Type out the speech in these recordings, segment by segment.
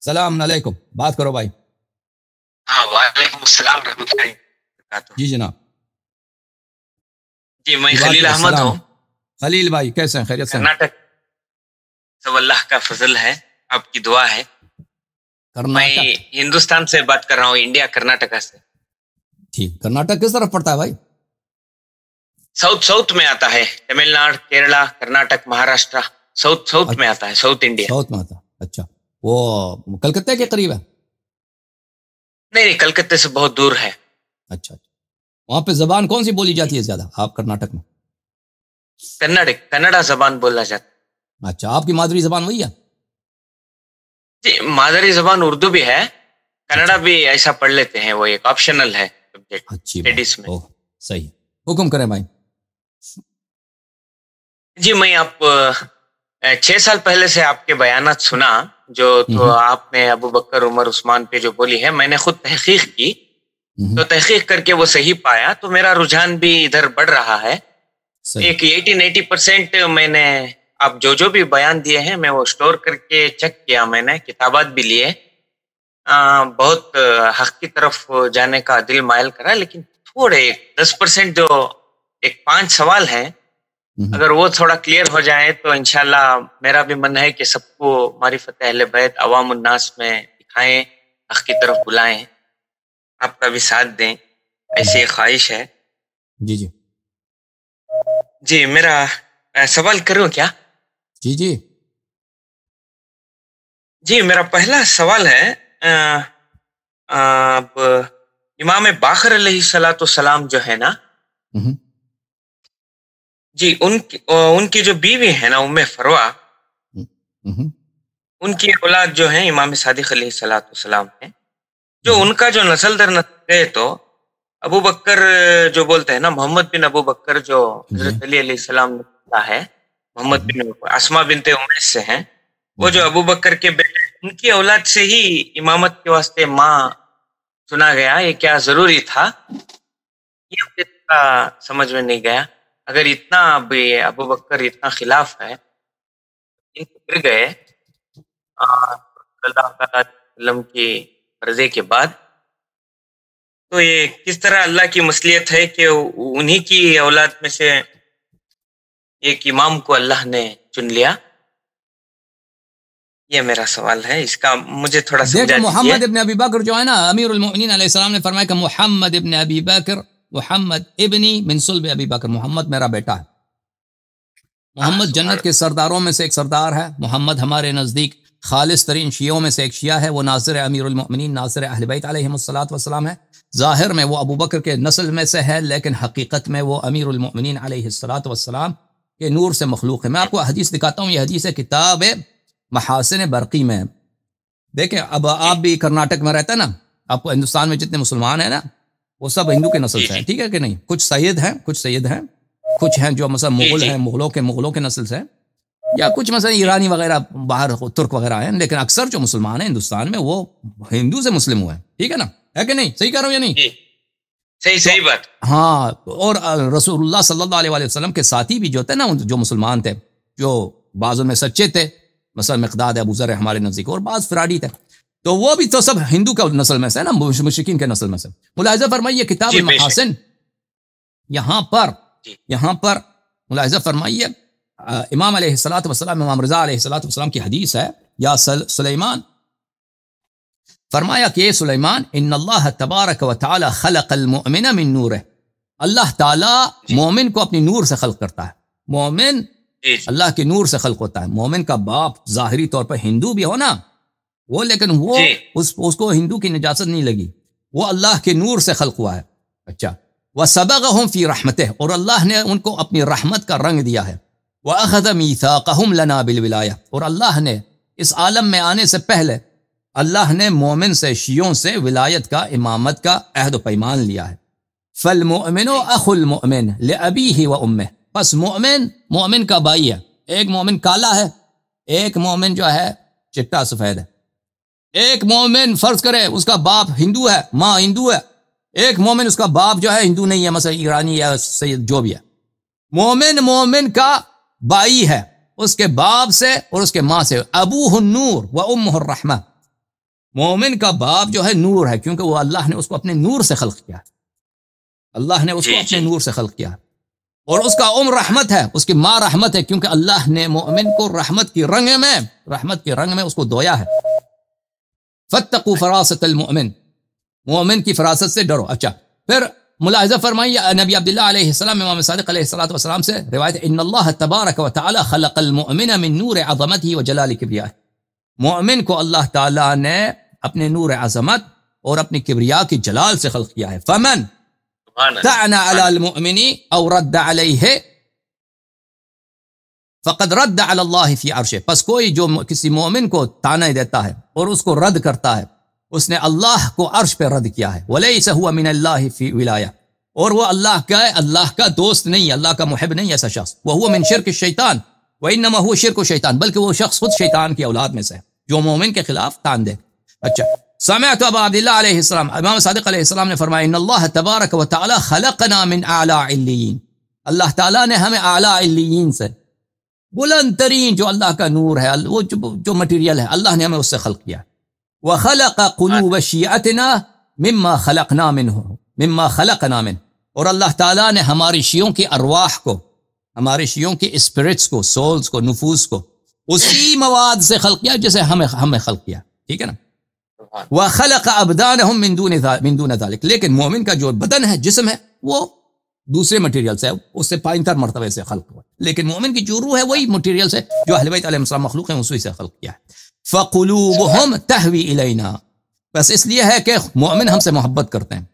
السلام علیکم، بات کرو بھائی. ہاں وعلیکم السلام رحمۃ اللہ وبرکاتہ. جی جناب. جی میں خلیل احمد ہوں. خلیل بھائی کیسے ہیں؟ خیریت سے ہیں؟ کرناٹک. سب اللہ کا فضل ہے، آپ کی دعا ہے. میں ہندوستان سے بات کر رہا ہوں، انڈیا کرناٹکا سے. ٹھیک. کرناٹک کس طرف پڑتا ہے بھائی؟ ساؤتھ میں آتا ہے. تمل ناڈو، کیرلا، کرناٹک، مہاراشٹرا، ساؤتھ میں آتا ہے. South India. ساؤتھ میں آتا ہے. اچھا، وہ کلکتہ کے قریب ہے؟ نہیں، کلکتے سے بہت دور ہے. اچھا. وہاں پہ زبان کون سی بولی جاتی ہے زیادہ آپ کرناٹک میں؟ کنڑا زبان بولا جاتا ہے. اچھا، آپ کی مادری زبان وہی ہے؟ جی مادری زبان اردو بھی ہے، کنڑا بھی ایسا پڑھ لیتے ہیں، وہ ایک آپشنل ہے اسٹڈیز میں. صحیح. حکم کریں بھائی. جی میں آپ 6 سال پہلے سے آپ کے بیانات سنا جو تو آپ نے ابو بکر عمر عثمان پہ جو بولی ہے، میں نے خود تحقیق کی تو تحقیق کر کے وہ صحیح پایا، تو میرا رجحان بھی ادھر بڑھ رہا ہے. ایک 80-90% میں نے آپ جو بھی بیان دیے ہیں میں وہ اسٹور کر کے چیک کیا، میں نے کتابات بھی لیے. بہت حق کی طرف جانے کا دل مائل کرا، لیکن تھوڑے 10% جو 5 سوال ہیں اگر وہ تھوڑا کلیئر ہو جائے تو انشاءاللہ میرا بھی من ہے کہ سب کو معرفت اہل بیت عوام الناس میں دکھائیں، حق کی طرف بلائیں، آپ کا بھی ساتھ دیں، ایسی ایک خواہش ہے. جی جی جی میرا سوال کروں کیا؟ جی جی جی میرا پہلا سوال ہے، اب امام باقر علیہ السلام جو ہے نا، جی ان کی جو بیوی ہے نا ام فروہ، ان کی اولاد جو ہیں امام صادق علیہ السلام ہیں، جو ان کا جو نسل در نسل گئے تو ابو بکر جو بولتے ہیں نا، محمد بن ابو بکر جو حضرت علی علیہ السلام کا ہے، محمد بن اسما بنت امیس سے ہیں، وہ جو ابو بکر کے بیٹے ان کی اولاد سے ہی امامت کے واسطے ماں چنا گیا. یہ کیا ضروری تھا؟ یہ مجھے سمجھ میں نہیں گیا. اگر اتنا ابو بکر اتنا خلاف ہے، ان گر گئے اللہ وسلم کی رضے کے بعد، تو یہ کس طرح اللہ کی مصلیت ہے کہ انہی کی اولاد میں سے ایک امام کو اللہ نے چن لیا؟ یہ میرا سوال ہے، اس کا مجھے تھوڑا سمجھا دیجیے. محمد ابن ابی بکر جو ہے نا، امیر المؤمنین علیہ السلام نے فرمایا کہ محمد ابن ابی بکر، محمد ابنی من صلب ابی بکر، محمد میرا بیٹا ہے. محمد جنت کے سرداروں میں سے ایک سردار ہے. محمد ہمارے نزدیک خالص ترین شیعوں میں سے ایک شیعہ ہے. وہ ناصر امیر المؤمنین، ناصر اہل بیت علیہم الصلوۃ والسلام ہے. ظاہر میں وہ ابو بکر کے نسل میں سے ہے، لیکن حقیقت میں وہ امیر المؤمنین علیہ الصلوۃ والسلام کے نور سے مخلوق ہے. میں آپ کو حدیث دکھاتا ہوں، یہ حدیث ہے کتاب محاسن برقی میں. دیکھیں اب آپ بھی کرناٹک میں رہتے ہیں نا، آپ کو ہندوستان میں جتنے مسلمان ہیں نا وہ سب ہندو کے نسل سے ہیں، ٹھیک ہے کہ نہیں؟ کچھ سید ہیں، کچھ ہیں جو مثلا مغل ہیں، مغلوں کے نسل سے، یا کچھ مثلا ایرانی وغیرہ باہر ترک وغیرہ ہیں، لیکن اکثر جو مسلمان ہیں ہندوستان میں وہ ہندو سے مسلم ہوئے ہیں، ٹھیک ہے نا؟ ہے کہ نہیں؟ صحیح کہہ رہا ہوں یا نہیں؟ صحیح بات. ہاں. اور رسول اللہ صلی اللہ علیہ وسلم کے ساتھی بھی جو تھے نا، جو مسلمان تھے، جو بعضوں میں سچے تھے، مثلا مقداد ابو ذر ہمارے نزدیک، اور بعض فراڈی تھے، تو وہ بھی تو سب ہندو کا نسل میں سے نا، مشرکین کے نسل میں سے. ملاحظہ فرمائیے کتاب المحاسن، یہاں پر ملاحظہ فرمائیے امام علیہ الصلوۃ والسلام، امام رضا علیہ الصلوۃ والسلام کی حدیث ہے، یا سلیمان، فرمایا کہ سلیمان ان اللہ تبارک و تعالی خلق المؤمن من نورہ، اللہ تعالی مومن کو اپنی نور سے خلق کرتا ہے. مومن اللہ کے نور سے خلق ہوتا ہے. مومن کا باپ ظاہری طور پر ہندو بھی ہو نا وہ، لیکن وہ اس کو ہندو کی نجاست نہیں لگی، وہ اللہ کے نور سے خلق ہوا ہے. اچھا. وَسَبَغَهُمْ فِي رَحْمَتِهِ، اور اللہ نے ان کو اپنی رحمت کا رنگ دیا ہے. وَأَخَذَ مِيثَاقَهُمْ لَنَا بِالْوِلَایَةِ، اور اللہ نے اس عالم میں آنے سے پہلے اللہ نے مومن سے، شیعوں سے ولایت کا، امامت کا عہد و پیمان لیا ہے. فَالْمُؤْمِنُ أَخُو الْمُؤْمِنِ لِأَبِيهِ وَأُمِّهِ، بس مومن کا بھائی ہے. ایک مومن کالا ہے، ایک مومن جو ہے چٹا سفید ہے. ایک مومن فرض کرے اس کا باپ ہندو ہے، ماں ہندو ہے، ایک مومن اس کا باپ جو ہے ہندو نہیں ہے، مثلا ایرانی یا سید جو بھی ہے. مومن کا بھائی ہے اس کے باپ سے اور اس کے ماں سے. ابوہ النور و امہ الرحمہ، مومن کا باپ جو ہے نور ہے، کیونکہ وہ اللہ نے اس کو اپنے نور سے خلق کیا، اللہ نے اس کو اپنے نور سے خلق کیا، اور اس کا رحمت ہے، اس کی ماں رحمت ہے، کیونکہ اللہ نے مومن کو رحمت کے رنگ میں اس کو دھویا ہے۔ فاتقوا فراست المؤمن، مومن کی فراست سے ڈرو۔ اچھا، پھر ملاحظہ فرمائیے نبی عبداللہ علیہ السلام، امام صادق علیہ السلام سے روایت، ان اللہ تبارک و تعالی خلق المؤمن من نور عظمته وجلال کبریائه، مومن کو اللہ تعالی نے اپنے نور عظمت اور اپنی کبریا کی جلال سے خلق کیا ہے۔ فمن تعنا علی المؤمن او رد علیہ فقد رد علی اللہ فی عرشہ، پس کوئی جو کسی مومن کو طعنہ دیتا ہے اور اس کو رد کرتا ہے، اس نے اللہ کو عرش پہ رد کیا ہے۔ ولیس هو من اللہ فی ولایہ، اور وہ اللہ کا دوست نہیں، اللہ کا محب نہیں ایسا شخص۔ وہو من شرک الشیطان وانما هو شرک الشیطان، بلکہ وہ شخص خود شیطان کی اولاد میں سے ہے جو مومن کے خلاف طعن دے۔ اچھا، سمعت ابا عبداللہ علیہ السلام، امام صادق علیہ السلام نے فرمایا، ان اللہ تبارک و تعالی خلقنا من اعلی علیین، اللہ تعالیٰ نے ہمیں اعلی علیین سے، بلند ترین جو اللہ کا نور ہے، وہ جو مٹیریل ہے، اللہ نے ہمیں اس سے خلق کیا۔ وخلق قلوب شیعتنا مما خلقنا منه، اور اللہ تعالیٰ نے ہماری شیعوں کی ارواح کو، ہمارے شیعوں کی اسپرٹس کو، سولز کو، نفوس کو اسی مواد سے خلق کیا جسے ہمیں خلق کیا، ٹھیک ہے نا۔ وخلق ابدانهم من دون ذلك، لیکن مومن کا جو بدن ہے، جسم ہے، وہ دوسرے مٹیریل سے، اس سے پائنتر مرتبے سے خلق ہوا، لیکن مومن کی جو روح ہے وہی مٹیریل سے جو اہل بیت علیہ السلام مخلوق ہیں اسی سے خلق کیا ہے۔ فقلوبهم تهوی الینا، بس اس لیے ہے کہ مومن ہم سے محبت کرتے ہیں،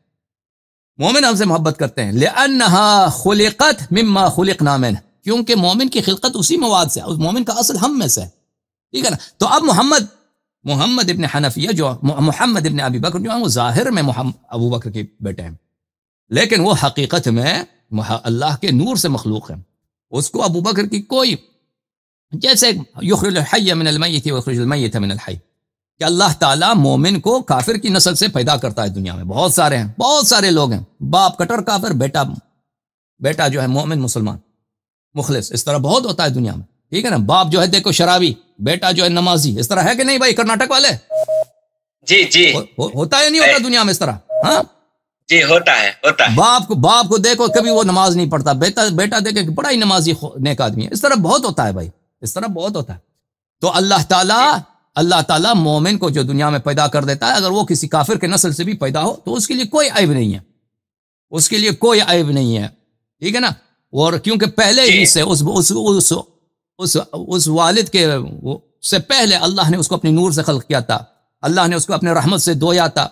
مومن ہم سے محبت کرتے ہیں، لأنها خلقت مما خلقنا منه، کیونکہ مومن کی خلقت اسی مواد سے، مومن کا اصل ہم میں سے، ٹھیک ہے نا۔ تو اب محمد ابن حنفیہ جو محمد ابن ابی بکر جو ہیں، وہ ظاہر میں ابو بکر کے بیٹے ہیں، لیکن وہ حقیقت میں اللہ کے نور سے مخلوق ہیں۔ اس کو ابو بکر کی کوئی، جیسے یخرج الحی من المیت ویخرج المیت من الحی، کہ اللہ تعالیٰ مومن کو کافر کی نسل سے پیدا کرتا ہے۔ دنیا میں بہت سارے لوگ ہیں، باپ کٹر کافر، بیٹا جو ہے مومن مسلمان مخلص، اس طرح بہت ہوتا ہے دنیا میں، ٹھیک ہے نا۔ باپ جو ہے دیکھو شرابی، بیٹا جو ہے نمازی، اس طرح ہے کہ نہیں بھائی کرناٹک والے؟ جی ہوتا ہے نہیں ہوتا دنیا میں اس طرح؟ ہاں جی، ہوتا ہے۔ باپ کو دیکھو کبھی وہ نماز نہیں پڑھتا، بیٹا دیکھے کہ بڑا ہی نمازی نیک آدمی ہے، اس طرح بہت ہوتا ہے بھائی، اس طرح بہت ہوتا ہے۔ تو اللہ تعالیٰ مومن کو جو دنیا میں پیدا کر دیتا ہے، اگر وہ کسی کافر کے نسل سے بھی پیدا ہو تو اس کے لیے کوئی عیب نہیں ہے، اس کے لیے کوئی عیب نہیں ہے، ٹھیک ہے نا۔ اور کیونکہ پہلے ہی سے اس والد کے سے پہلے اللہ نے اس کو اپنے نور سے خلق کیا تھا، اللہ نے اس کو اپنے رحمت سے دھویا تھا،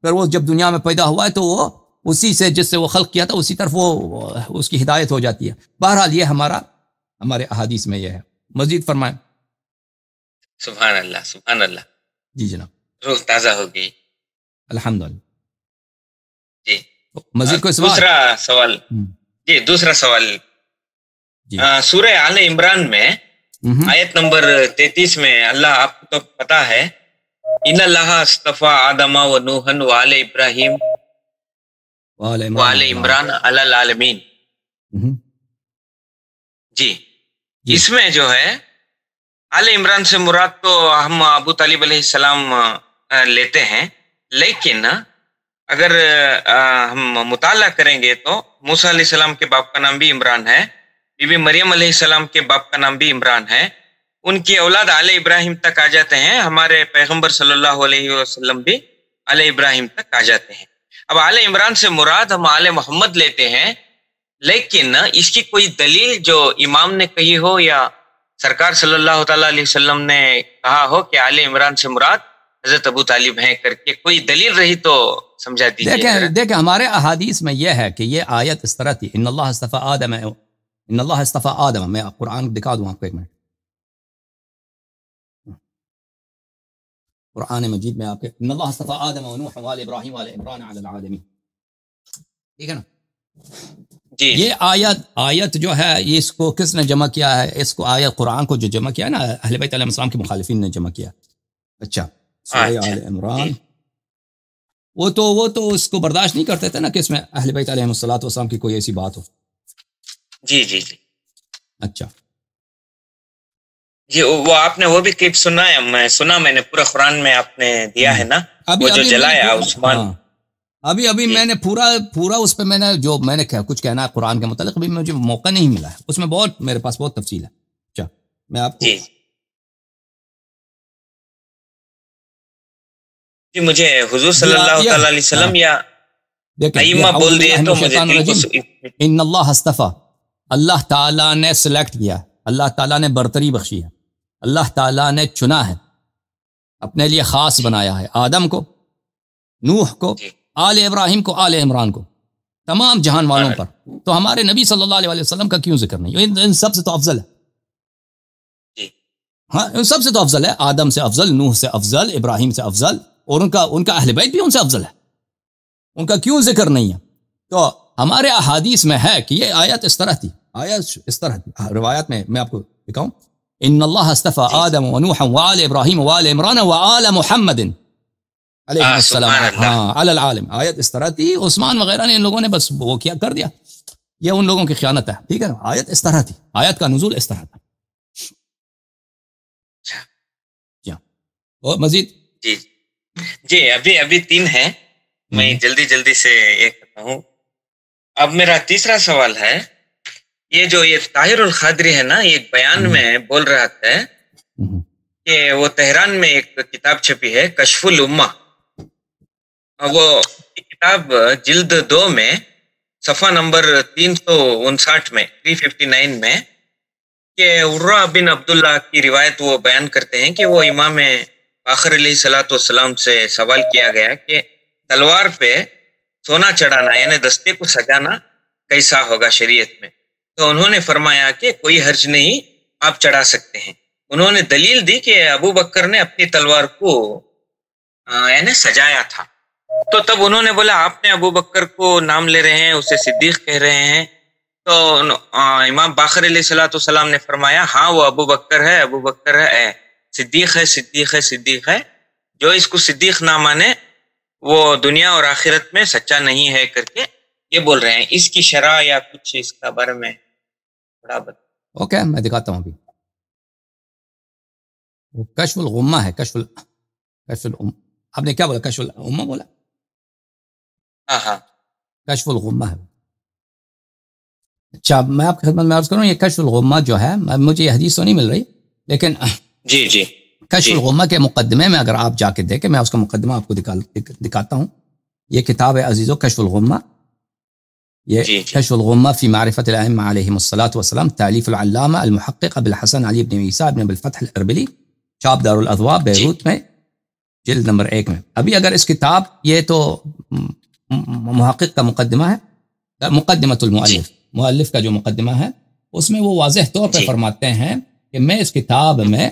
پھر وہ جب دنیا میں پیدا ہوا ہے تو وہ اسی سے، جس سے وہ خلق کیا تھا، اسی طرف وہ اس کی ہدایت ہو جاتی ہے۔ بہرحال یہ ہمارے احادیث میں یہ ہے۔ مزید فرمائیں۔ سبحان اللہ، سبحان اللہ۔ جی جناب، روح تازہ ہو گئی، الحمدللہ۔ جی، مزید کوئی سوال؟ دوسرا سوال جی۔ سورہ آل عمران میں آیت نمبر 33 میں، اللہ، آپ کو تو پتا ہے، ان اللہ اصطفى آدم و نوحا وآل ابراہیم وآل عمران علی العالمین، جی، اس میں جو ہے آل عمران سے مراد تو ہم ابو طالب علیہ السلام لیتے ہیں، لیکن اگر ہم مطالعہ کریں گے تو موسیٰ علیہ السلام کے باپ کا نام بھی عمران ہے، بی بی مریم علیہ السلام کے باپ کا نام بھی عمران ہے، ان کی اولاد آل ابراہیم تک آ جاتے ہیں، ہمارے پیغمبر صلی اللہ علیہ وسلم بھی آل ابراہیم تک آ جاتے ہیں۔ اب آل عمران سے مراد ہم آل محمد لیتے ہیں، لیکن اس کی کوئی دلیل جو امام نے کہی ہو یا سرکار صلی اللہ تعالیٰ علیہ وسلم نے کہا ہو کہ آل عمران سے مراد حضرت ابو طالب ہیں کر کے، کوئی دلیل رہی تو سمجھا دیجیے۔ دیکھیں ہمارے احادیث میں یہ ہے کہ یہ آیت اس طرح تھی، ان اللہ اصطفى آدم، میں قرآن دکھا دوں آپ کو، ایک منٹ، قرآن مجید میں آپ کے، ان اللہ اصطفى آدم و نوح وآل ابراہیم وآل عمران علی العالمین، ٹھیک ہے نا جی۔ یہ آیت جو ہے، اس کو کس نے جمع کیا ہے؟ اس کو آیت قرآن کو جو جمع کیا ہے نا، اہل بیت علیہ السلام کے مخالفین نے جمع کیا۔ اچھا، سورہ آل عمران، وہ تو اس کو برداشت نہیں کرتے تھے نا کہ اس میں اہل بیت علیہ السلام کی کوئی ایسی بات ہو۔ جی، اچھا جی وہ آپ نے وہ بھی کلپ سنا ہے؟ میں نے پورا قرآن میں آپ نے دیا ہے نا وہ جو جلایا عثمان. ابھی میں نے پورا اس پہ میں نے کچھ کہنا ہے قرآن کے متعلق، ابھی مجھے موقع نہیں ملا ہے، اس میں میرے پاس بہت تفصیل ہے. اچھا میں آپ کو جی مجھے حضور صلی اللہ تعالی علیہ وسلم یا ائمہ بول دیے تو مجھے ان اللہ اصطفیٰ، اللہ تعالیٰ نے سلیکٹ کیا، اللہ تعالیٰ نے برتری بخشی ہے، اللہ تعالیٰ نے چنا ہے، اپنے لیے خاص بنایا ہے آدم کو، نوح کو، آل ابراہیم کو، آل عمران کو، تمام جہان والوں پر. تو ہمارے نبی صلی اللہ علیہ وسلم کا کیوں ذکر نہیں؟ ان سب سے تو افضل ہے. ہاں ان سب سے تو افضل ہے، آدم سے افضل، نوح سے افضل، ابراہیم سے افضل، اور ان کا اہل بیت بھی ان سے افضل ہے، ان کا کیوں ذکر نہیں ہے؟ تو ہمارے احادیث میں ہے کہ یہ آیت اس طرح تھی، روایات میں آپ کو دکھاؤں. ان اللہ اصطفى آدم ونوح وآل ابراہیم وآل عمران وآل محمد علیہ السلام علی العالم. آیت اس طرح تھی، عثمان وغیرہ نے ان لوگوں نے بس وہ کیا کر دیا، یہ ان لوگوں کی خیانت ہے. ٹھیک ہے، آیت اس طرح تھی، آیت کا نزول اس طرح تھا. اور مزید جی ابھی 3 ہیں، میں جلدی سے یہ کرتا ہوں. اب میرا تیسرا سوال ہے، یہ طاہر القادری ہے نا، یہ بیان میں بول رہا تھا کہ وہ تہران میں ایک کتاب چھپی ہے کشف الامہ، وہ کتاب جلد 2 میں صفحہ نمبر 359 میں 359 میں کہ عروہ بن عبداللہ کی روایت وہ بیان کرتے ہیں کہ وہ امام باقر علیہ الصلوۃ والسلام سے سوال کیا گیا کہ تلوار پہ سونا چڑھانا یعنی دستے کو سجانا کیسا ہوگا شریعت میں؟ تو انہوں نے فرمایا کہ کوئی حرج نہیں، آپ چڑھا سکتے ہیں. انہوں نے دلیل دی کہ ابو بکر نے اپنی تلوار کو یعنی سجایا تھا. تو تب انہوں نے بولا آپ نے ابو بکر کو نام لے رہے ہیں، اسے صدیق کہہ رہے ہیں. تو امام باقر علیہ الصلوۃ والسلام نے فرمایا ہاں وہ ابو بکر ہے، صدیق ہے. جو اس کو صدیق نہ مانے وہ دنیا اور آخرت میں سچا نہیں ہے کر کے یہ بول رہے ہیں. اس کی شرح یا کچھ اس کا بارے میں تھوڑا اوکے میں دکھاتا ہوں. ابھی وہ کشف الغمہ ہے، کشف الام، آپ نے کیا بولا؟ کشف الامہ بولا؟ ہاں کشف الغمہ ہے. اچھا میں آپ کی خدمت میں عرض کروں، یہ کشف الغمہ جو ہے، مجھے یہ حدیث تو نہیں مل رہی، لیکن جی کشف الغمہ کے مقدمے میں اگر آپ جا کے دیکھیں، میں اس کا مقدمہ آپ کو دکھاتا ہوں. یہ کتاب ہے عزیزو کشف الغمہ، یہ کشف الغمہ فی معرفت الائمہ علیہم الصلاۃ والسلام، تالیف العلامہ المحقق ابو الحسن علی بن عیسیٰ بن ابو الفتح الاربلی، چاپ دار الاضواء بیروت میں، جلد نمبر 1 میں. ابھی اگر اس کتاب، یہ تو محقق کا مقدمہ ہے، مقدمۃ المؤلف، مؤلف کا جو مقدمہ ہے، اس میں وہ واضح طور پہ فرماتے ہیں کہ میں اس کتاب میں،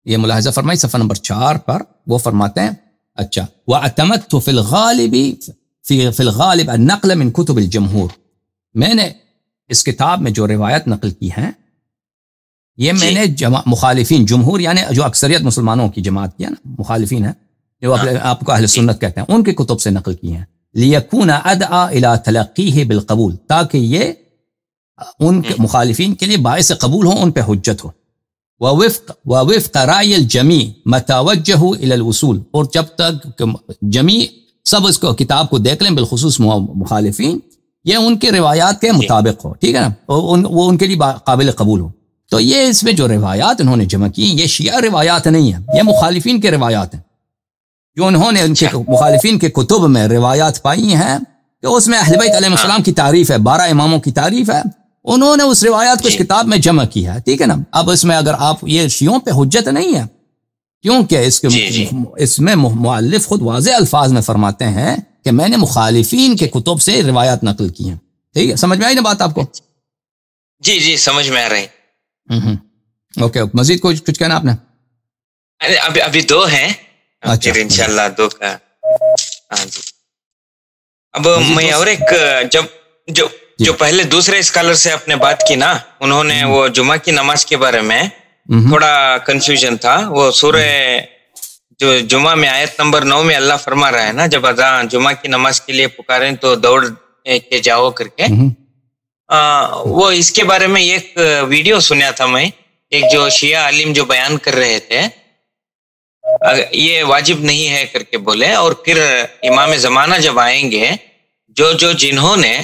یہ ملاحظہ فرمائی صفحہ نمبر 4 پر وہ فرماتے ہیں اچھا وَاعْتَمَدْتُ فِي الْغَالِبِ النَّقْلَ مِنْ كُتُبِ الْجَمْهُور، میں نے اس کتاب میں جو روایت نقل کی ہیں یہ میں نے مخالفین، جمہور یعنی جو اکثریت مسلمانوں کی جماعت کی ہے نا، مخالفین ہیں جو آپ کو اہل سنت کہتے ہیں، ان کی کتب سے نقل کی ہیں. لِيَكُونَ أَدْعَى إِلَى تَلَقِّيهِ بِالْقَبُول، تاکہ یہ ان کے مخالفین کے لیے باعث قبول ہو، ان پہ حجت ہو. وَوِفْقَ رَأْيِ الْجَمِيعِ مَتَى وَجَّهُوا إِلَى الْوُصُول، اور جب تک جمیع سب اس کو کتاب کو دیکھ لیں، بالخصوص مخالفین، یہ ان کے روایات کے مطابق ہو، ٹھیک ہے نا، وہ ان کے لیے قابل قبول ہو. تو یہ اس میں جو روایات انہوں نے جمع کی، یہ شیعہ روایات نہیں ہیں، یہ مخالفین کے روایات ہیں، جو انہوں نے ان کے مخالفین کے کتب میں روایات پائی ہیں کہ اس میں اہل بیت علیہ السلام کی تعریف ہے، 12 اماموں کی تعریف ہے، انہوں نے اس روایات کو اس کتاب میں جمع کی ہے. ٹھیک ہے نا. اب اس میں اگر آپ، یہ شیعوں پہ حجت نہیں ہے، کیونکہ اس میں مؤلف خود واضح الفاظ میں فرماتے ہیں کہ میں نے مخالفین کے کتب سے روایات نقل کی ہیں. ٹھیک ہے، سمجھ میں آئی نا بات آپ کو؟ جی سمجھ میں آ رہی. اوکے، مزید کچھ کہنا آپ نے؟ ابھی 2 ہیں، پھر انشاءاللہ 2 کا. ہاں جی. اب میں اور ایک جو پہلے دوسرے اسکالر سے آپ نے بات کی نا، انہوں نے وہ جمعہ کی نماز کے بارے میں تھوڑا کنفیوژن تھا. وہ سورہ جو جمعہ میں آیت نمبر 9 میں اللہ فرما رہا ہے نا، جب اذان جمعہ کی نماز کے لیے پکاریں تو دوڑ کے جاؤ کر کے. وہ اس کے بارے میں ایک ویڈیو سنیا تھا میں، ایک جو شیعہ عالم جو بیان کر رہے تھے یہ واجب نہیں ہے کر کے بولے، اور پھر امام زمانہ جب آئیں گے جنہوں نے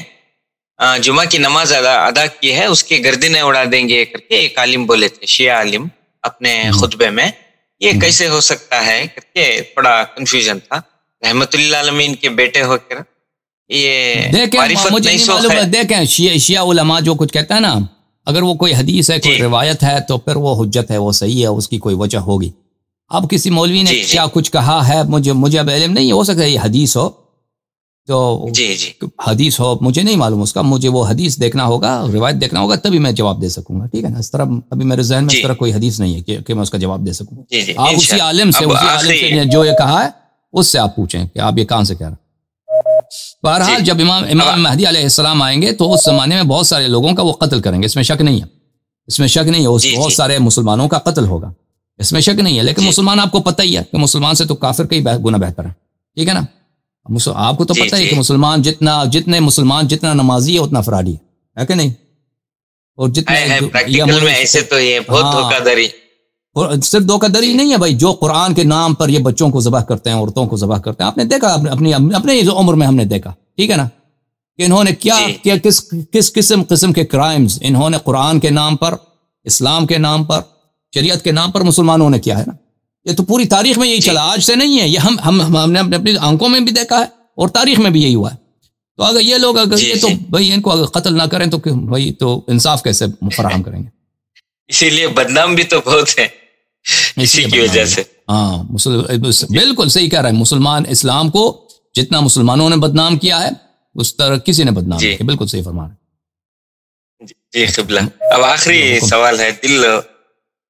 جمعہ کی نماز ادا کی ہے اس کی گردنیں اڑا دیں گے کر کے ایک عالم بولے تھے، شیعہ عالم اپنے خطبے میں. یہ کیسے ہو سکتا ہے کر کے تھوڑا کنفیوژن تھا. رحمت اللہ عالمین کے بیٹے ہو کر یہ دیکھیں شیعہ علماء جو کچھ کہتا ہے نا، اگر وہ کوئی حدیث ہے کوئی روایت ہے تو پھر وہ حجت ہے، وہ صحیح ہے، اس کی کوئی وجہ ہوگی. اب کسی مولوی نے کیا کچھ کہا ہے، مجھے اب علم نہیں ہو سکتا یہ حدیث ہو تو حدیث ہو، مجھے نہیں معلوم اس کا، مجھے وہ حدیث دیکھنا ہوگا، روایت دیکھنا ہوگا، تبھی میں جواب دے سکوں گا. ٹھیک ہے نا؟ اس طرح ابھی میرے ذہن میں اس طرح کوئی حدیث نہیں ہے کہ میں اس کا جواب دے سکوں. آپ اسی عالم سے جو یہ کہا ہے اس سے آپ پوچھیں کہ آپ یہ کہاں سے کہہ رہے ہیں. بہرحال جب امام مہدی علیہ السلام آئیں گے تو اس زمانے میں بہت سارے لوگوں کا وہ قتل کریں گے، اس میں شک نہیں ہے، اس میں شک نہیں ہے. بہت سارے مسلمانوں کا قتل ہوگا، اس میں شک نہیں ہے. لیکن مسلمان آپ کو پتہ ہی ہے کہ مسلمان سے تو کافر کئی گنا بہتر ہے. ٹھیک ہے نا؟ آپ کو تو پتہ ہے کہ مسلمان جتنا نمازی ہے اتنا فرادی ہے کہ نہیں؟ اور صرف دھوکہ دری نہیں ہے بھائی، جو قرآن کے نام پر یہ بچوں کو ذبح کرتے ہیں، عورتوں کو ذبح کرتے ہیں، آپ نے دیکھا اپنی عمر میں ہم نے دیکھا. ٹھیک ہے نا؟ کہ انہوں نے کیا کس قسم کے کرائمز انہوں نے قرآن کے نام پر، اسلام کے نام پر، شریعت کے نام پر مسلمانوں نے کیا ہے نا. یہ تو پوری تاریخ میں یہی چلا، آج سے نہیں ہے یہ، ہم نے اپنی آنکھوں میں بھی دیکھا ہے اور تاریخ میں بھی یہی ہوا ہے. تو اگر یہ لوگ یہ تو بھائی ان کو اگر قتل نہ کریں تو بھائی تو انصاف کیسے فراہم کریں گے؟ اسی لیے بدنام بھی تو بہت ہے اسی کی وجہ سے. ہاں بالکل صحیح کہہ رہے ہیں. مسلمان اسلام کو جتنا مسلمانوں نے بدنام کیا ہے اس طرح کسی نے بدنام کیا. بالکل صحیح فرما رہے ہیں. جی قبلہ. اب آخری سوال ہے، دل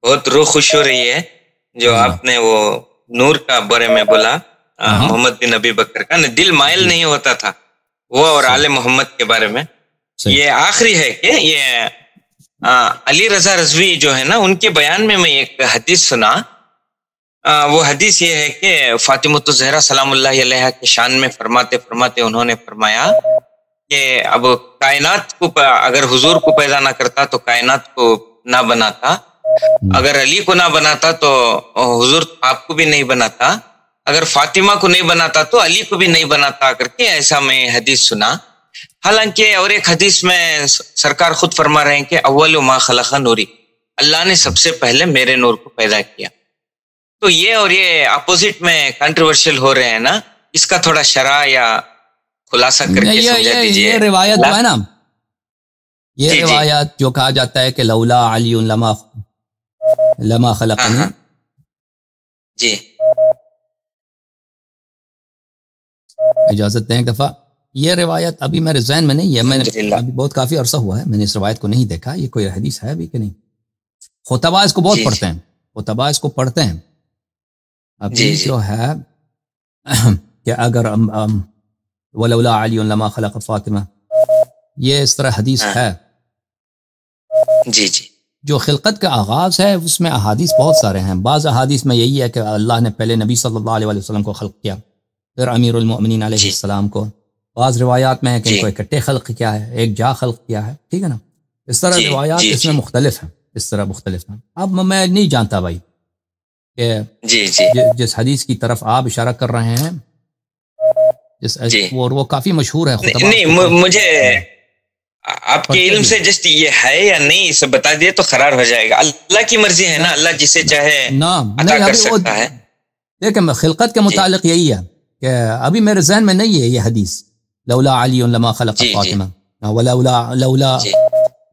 بہت روح خوش ہو رہی ہے جو آپ نے وہ نور کا بارے میں بولا، محمد بن ابی بکر کا، دل مائل نہیں ہوتا تھا وہ، اور آل محمد کے بارے میں. یہ آخری ہے کہ یہ علی رضا رضوی جو ہے نا ان کے بیان میں ایک حدیث سنا. وہ حدیث یہ ہے کہ فاطمۃ الزہرا سلام اللہ علیہا کے شان میں فرماتے فرماتے انہوں نے فرمایا کہ اب کائنات کو اگر حضور کو پیدا نہ کرتا تو کائنات کو نہ بناتا، اگر علی کو نہ بناتا تو حضور آپ کو بھی نہیں بناتا، اگر فاطمہ کو نہیں بناتا تو علی کو بھی نہیں بناتا کر کے ایسا میں حدیث سنا. حالانکہ اور ایک حدیث میں سرکار خود فرما رہے ہیں کہ اول ما خلق نوری، اللہ نے سب سے پہلے میرے نور کو پیدا کیا. تو یہ اور یہ اپوزٹ میں کنٹروورشل ہو رہے ہیں نا، اس کا تھوڑا شرح یا خلاصہ کر کے سمجھا دیجیے. یہ روایت جو ہے نا، یہ روایت جو کہا جاتا ہے کہ لولا علی لما خلقنی، جی اجازت دیں ایک دفعہ. یہ روایت ابھی میرے ذہن میں نہیں ہے، میں نے ابھی بہت کافی عرصہ ہوا ہے میں نے اس روایت کو نہیں دیکھا. یہ کوئی حدیث ہے ابھی کہ نہیں؟ خطبہ اس کو بہت پڑھتے ہیں، خطبہ اس کو پڑھتے ہیں. ابھی جو ہے کہ اگر ولولا علی لما خلق فاطمہ، یہ اس طرح حدیث ہے. جی جی. جو خلقت کا آغاز ہے اس میں احادیث بہت سارے ہیں. بعض احادیث میں یہی ہے کہ اللہ نے پہلے نبی صلی اللہ علیہ وسلم کو خلق کیا، پھر امیر المؤمنین علیہ السلام کو. بعض روایات میں ہے کہ ان کو اکٹھے خلق کیا ہے، ایک جا خلق کیا ہے. ٹھیک ہے نا؟ اس طرح روایات اس میں مختلف ہیں، اس طرح مختلف ہیں. اب میں نہیں جانتا بھائی کہ جس حدیث کی طرف آپ اشارہ کر رہے ہیں وہ کافی مشہور ہے. نہیں مجھے آپ کے علم سے جسٹ یہ ہے یا نہیں اسے بتا دیے تو قرار ہو جائے گا. اللہ کی مرضی ہے نا، اللہ جسے چاہے عطا کر سکتا ہے. دیکھیں خلقت کے متعلق یہی ہے کہ ابھی میرے ذہن میں نہیں ہے یہ حدیث لولا علی لما خلق فاطمہ لولا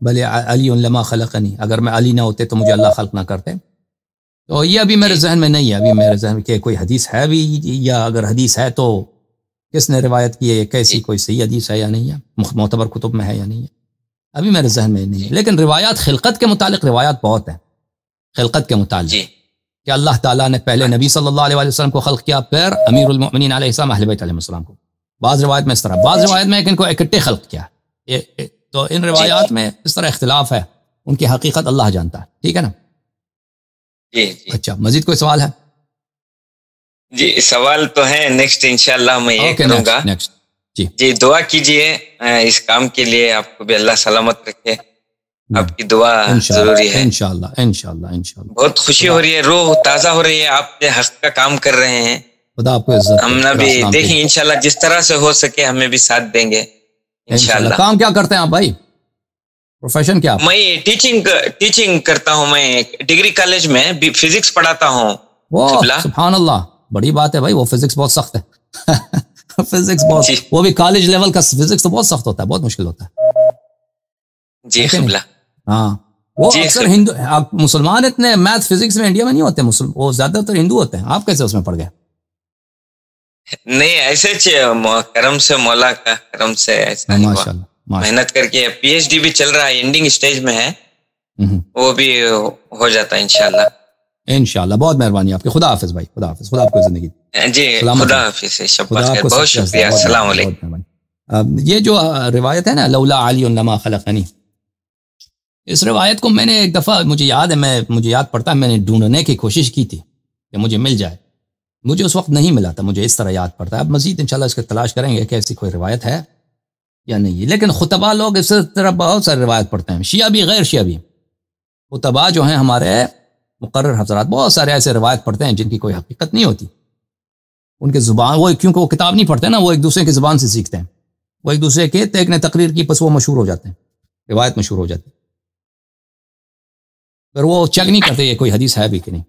بل علی لما خلقنی، اگر میں علی نہ ہوتے تو مجھے اللہ خلق نہ کرتے. تو یہ ابھی میرے ذہن میں نہیں ہے. ابھی میرے ذہن میں کہ کوئی حدیث ہے بھی، یا اگر حدیث ہے تو کس نے روایت کی ہے، کیسی کوئی صحیح حدیث ہے یا نہیں ہے، معتبر کتب میں ہے یا نہیں ہے، ابھی میرے ذہن میں نہیں ہے. لیکن روایات خلقت کے متعلق روایات بہت ہیں. خلقت کے متعلق کہ اللہ تعالیٰ نے پہلے نبی صلی اللہ علیہ وسلم کو خلق کیا، پھر امیر المؤمنین علیہ السلام اہل بیت علیہ السلام کو. بعض روایت میں اس طرح، بعض روایت میں کہ ان کو اکٹھے خلق کیا. تو ان روایات میں اس طرح اختلاف ہے، ان کی حقیقت اللہ جانتا ہے. ٹھیک ہے نا؟ اچھا مزید کوئی سوال ہے؟ جی سوال تو ہے، نیکسٹ انشاءاللہ میں یہ کروں گا. جی دعا کیجئے اس کام کے لیے، آپ کو بھی اللہ سلامت رکھے، آپ کی دعا ضروری ہے انشاءاللہ انشاءاللہ انشاءاللہ. بہت خوشی ہو رہی ہے، روح تازہ ہو رہی ہے، آپ کے حق کا کام کر رہے ہیں. خدا آپ کو عزت. ہم نے بھی دیکھیں انشاءاللہ جس طرح سے ہو سکے ہمیں بھی ساتھ دیں گے انشاءاللہ. کام کیا کرتے ہیں آپ بھائی؟ پروفیشن کیا؟ میں ٹیچنگ کرتا ہوں، میں ڈگری کالج میں فزکس پڑھاتا ہوں. سبحان اللہ، بڑی بات ہے بھائی. وہ فزکس بہت سخت ہے. فزکس بہت، وہ بھی کالج لیول کا فزکس تو بہت سخت ہوتا ہے، بہت مشکل ہوتا ہے. جی قبلہ. ہاں وہ اکثر ہندو، آپ مسلمان اتنے میتھ فزکس میں انڈیا میں نہیں ہوتے، وہ زیادہ تر ہندو ہوتے ہیں. آپ کیسے اس میں پڑ گئے؟ نہیں ایسے کرم سے، مولا کا کرم سے ایسا ہی ہوا. محنت کر کے پی ایچ ڈی بھی چل رہا ہے، اینڈنگ سٹیج میں ہے، وہ بھی ہو جاتا ہے انشاءاللہ. انشاءاللہ. بہت مہربانی آپ کی. خدا حافظ بھائی، خدا حافظ. خدا آپ کو زندگی. جی خدا حافظ. بہت شکریہ. السلام علیکم. یہ جو روایت ہے نا، لولا علی لما خلقنی، اس روایت کو میں نے ایک دفعہ، مجھے یاد ہے، مجھے یاد پڑتا ہے، میں نے ڈھونڈنے کی کوشش کی تھی کہ مجھے مل جائے. مجھے اس وقت نہیں ملا تھا، مجھے اس طرح یاد پڑتا ہے. اب مزید انشاءاللہ اس کے تلاش کریں گے کہ ایسی کوئی روایت ہے یا نہیں. لیکن خطبہ لوگ اس طرح بہت سارے روایت پڑھتے ہیں، شیعہ بھی غیر شیعہ بھی. خطبہ جو ہیں ہمارے مقرر حضرات بہت سارے ایسے روایت پڑھتے ہیں جن کی کوئی حقیقت نہیں ہوتی. ان کے زبان، وہ کیونکہ وہ کتاب نہیں پڑھتے نا، وہ ایک دوسرے کی زبان سے سیکھتے ہیں. وہ ایک دوسرے کے ایک نے تقریر کی، پس وہ مشہور ہو جاتے ہیں، روایت مشہور ہو جاتی ہے. پھر وہ چیک نہیں کرتے یہ کوئی حدیث ہے بھی کہ نہیں.